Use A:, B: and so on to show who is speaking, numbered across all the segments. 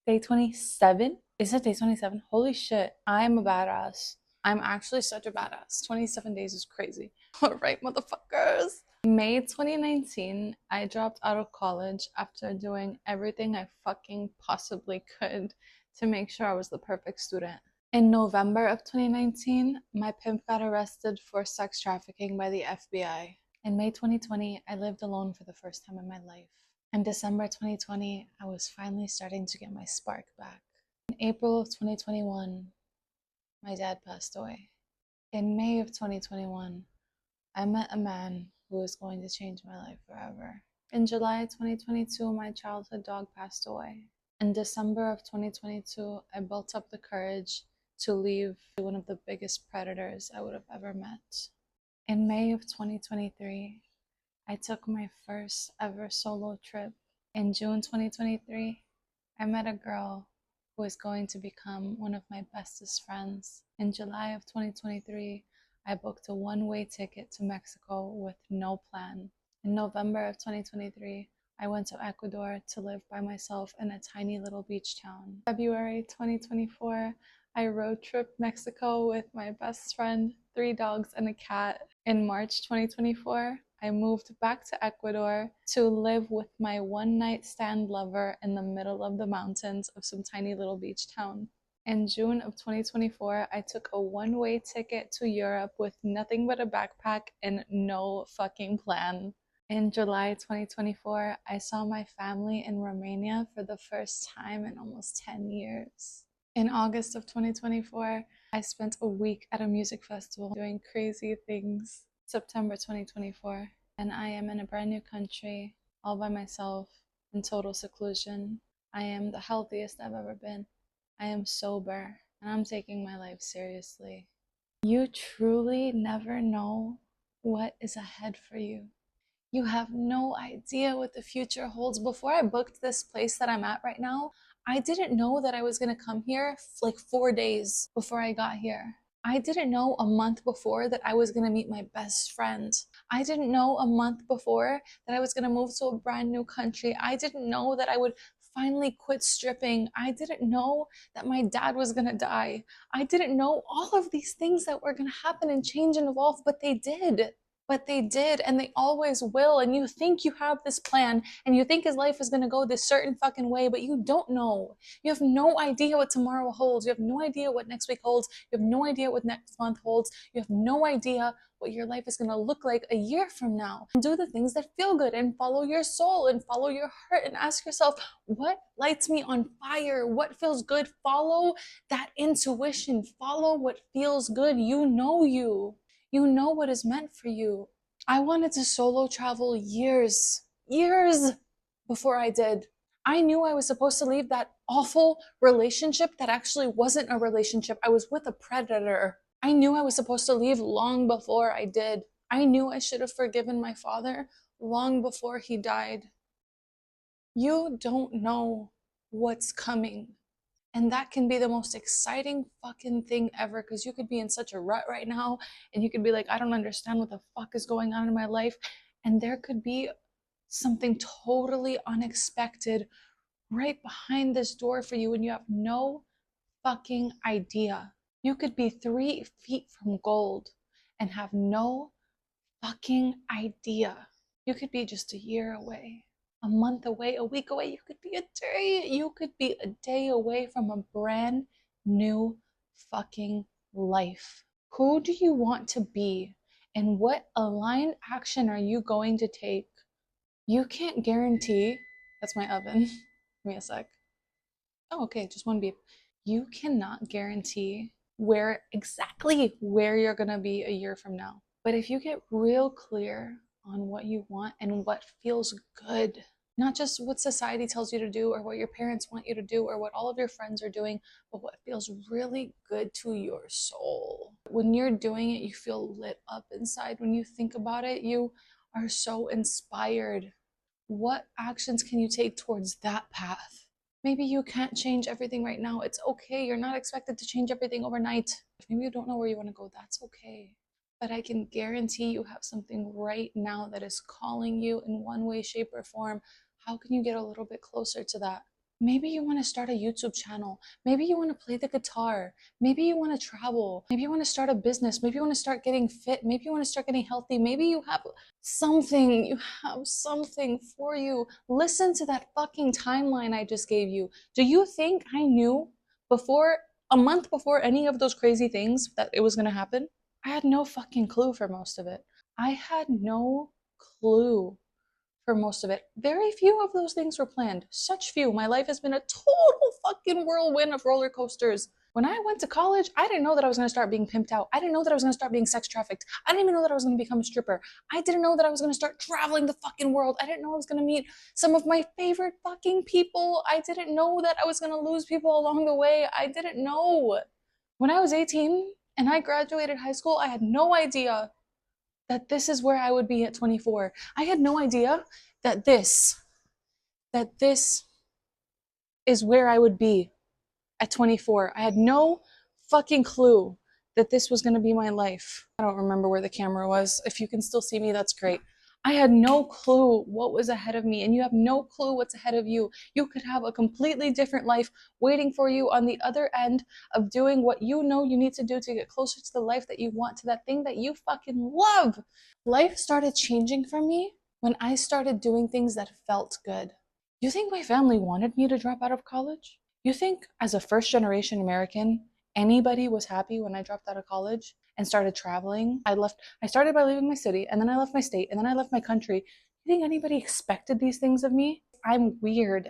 A: Day 27? Is it day 27? Holy shit. I'm a badass. I'm actually such a badass. 27 days is crazy. All right, motherfuckers. May 2019, I dropped out of college after doing everything I fucking possibly could to make sure I was the perfect student. In November of 2019, my pimp got arrested for sex trafficking by the FBI. In May 2020, I lived alone for the first time in my life. In December 2020, I was finally starting to get my spark back. In April of 2021, my dad passed away. In May of 2021, I met a man who was going to change my life forever. In July 2022, my childhood dog passed away. In December of 2022, I built up the courage to leave one of the biggest predators I would have ever met. In May of 2023, I took my first ever solo trip. In June 2023, I met a girl who is going to become one of my bestest friends. In July of 2023, I booked a one-way ticket to Mexico with no plan. In November of 2023, I went to Ecuador to live by myself in a tiny little beach town. February 2024, I road tripped Mexico with my best friend, 3 dogs and a cat. In March 2024, I moved back to Ecuador to live with my one-night stand lover in the middle of the mountains of some tiny little beach town. In June of 2024, I took a one-way ticket to Europe with nothing but a backpack and no fucking plan. In July 2024, I saw my family in Romania for the first time in almost 10 years. In August of 2024, I spent a week at a music festival doing crazy things. September 2024, and I am in a brand new country, all by myself, in total seclusion. I am the healthiest I've ever been. I am sober, and I'm taking my life seriously. You truly never know what is ahead for you. You have no idea what the future holds. Before I booked this place that I'm at right now, I didn't know that I was gonna come here like 4 days before I got here. I didn't know a month before that I was gonna meet my best friend. I didn't know a month before that I was gonna move to a brand new country. I didn't know that I would finally quit stripping. I didn't know that my dad was gonna die. I didn't know all of these things that were gonna happen and change and evolve, but they did. But they did, and they always will. And you think you have this plan, and you think his life is gonna go this certain fucking way, but you don't know. You have no idea what tomorrow holds. You have no idea what next week holds. You have no idea what next month holds. You have no idea what your life is gonna look like a year from now. And do the things that feel good and follow your soul and follow your heart and ask yourself, what lights me on fire? What feels good? Follow that intuition. Follow what feels good. You know you. You know what is meant for you. I wanted to solo travel years before I did. I knew I was supposed to leave that awful relationship that actually wasn't a relationship. I was with a predator. I knew I was supposed to leave long before I did. I knew I should have forgiven my father long before he died. You don't know what's coming. And that can be the most exciting fucking thing ever, because you could be in such a rut right now and you could be like, I don't understand what the fuck is going on in my life. And there could be something totally unexpected right behind this door for you and you have no fucking idea. You could be 3 feet from gold and have no fucking idea. You could be just a year away, a month away, a week away. You could be a day away from a brand new fucking life. Who do you want to be? And what aligned action are you going to take? You can't guarantee. That's my oven. Give me a sec. Oh, okay, just one beep. You cannot guarantee exactly where you're gonna be a year from now. But if you get real clear on what you want and what feels good, not just what society tells you to do or what your parents want you to do or what all of your friends are doing, but what feels really good to your soul. When you're doing it, you feel lit up inside. When you think about it, you are so inspired. What actions can you take towards that path? Maybe you can't change everything right now. It's okay. You're not expected to change everything overnight. If maybe you don't know where you want to go, that's okay. But I can guarantee you have something right now that is calling you in one way, shape, or form. How can you get a little bit closer to that? Maybe you want to start a YouTube channel. Maybe you want to play the guitar. Maybe you want to travel. Maybe you want to start a business. Maybe you want to start getting fit. Maybe you want to start getting healthy. Maybe you have something. You have something for you. Listen to that fucking timeline I just gave you. Do you think I knew before, a month before any of those crazy things, that it was going to happen? I had no fucking clue for most of it. I had no clue for most of it. Very few of those things were planned. Such few. My life has been a total fucking whirlwind of roller coasters. When I went to college, I didn't know that I was going to start being pimped out. I didn't know that I was going to start being sex trafficked. I didn't even know that I was going to become a stripper. I didn't know that I was going to start traveling the fucking world. I didn't know I was going to meet some of my favorite fucking people. I didn't know that I was going to lose people along the way. I didn't know. When I was 18 and I graduated high school, I had no idea that this is where I would be at 24. I had no idea that this is where I would be at 24. I had no fucking clue that this was going to be my life. I don't remember where the camera was. If you can still see me, that's great. I had no clue what was ahead of me, and you have no clue what's ahead of you. You could have a completely different life waiting for you on the other end of doing what you know you need to do to get closer to the life that you want, to that thing that you fucking love. Life started changing for me when I started doing things that felt good. You think my family wanted me to drop out of college? You think, as a first generation American, anybody was happy when I dropped out of college and started traveling? I started by leaving my city, and then I left my state, and then I left my country. You think anybody expected these things of me? I'm weird,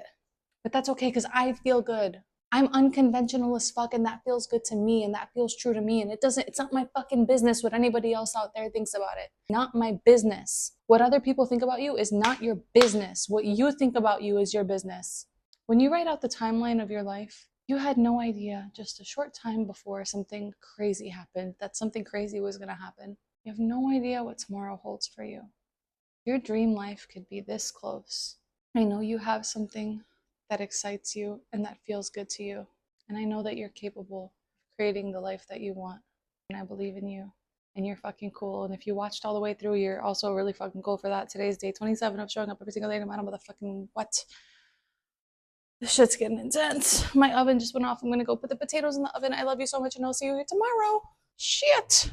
A: but that's okay because I feel good. I'm unconventional as fuck, and that feels good to me, and that feels true to me, and it's not my fucking business what anybody else out there thinks about it. Not my business. What other people think about you is not your business. What you think about you is your business. When you write out the timeline of your life, you had no idea just a short time before something crazy happened, that something crazy was going to happen. You have no idea what tomorrow holds for you. Your dream life could be this close. I know you have something that excites you and that feels good to you. And I know that you're capable of creating the life that you want. And I believe in you. And you're fucking cool. And if you watched all the way through, you're also really fucking cool for that. Today's day 27 of showing up every single day no matter motherfucking what. This shit's getting intense. My oven just went off. I'm gonna go put the potatoes in the oven. I love you so much, and I'll see you here tomorrow. Shit.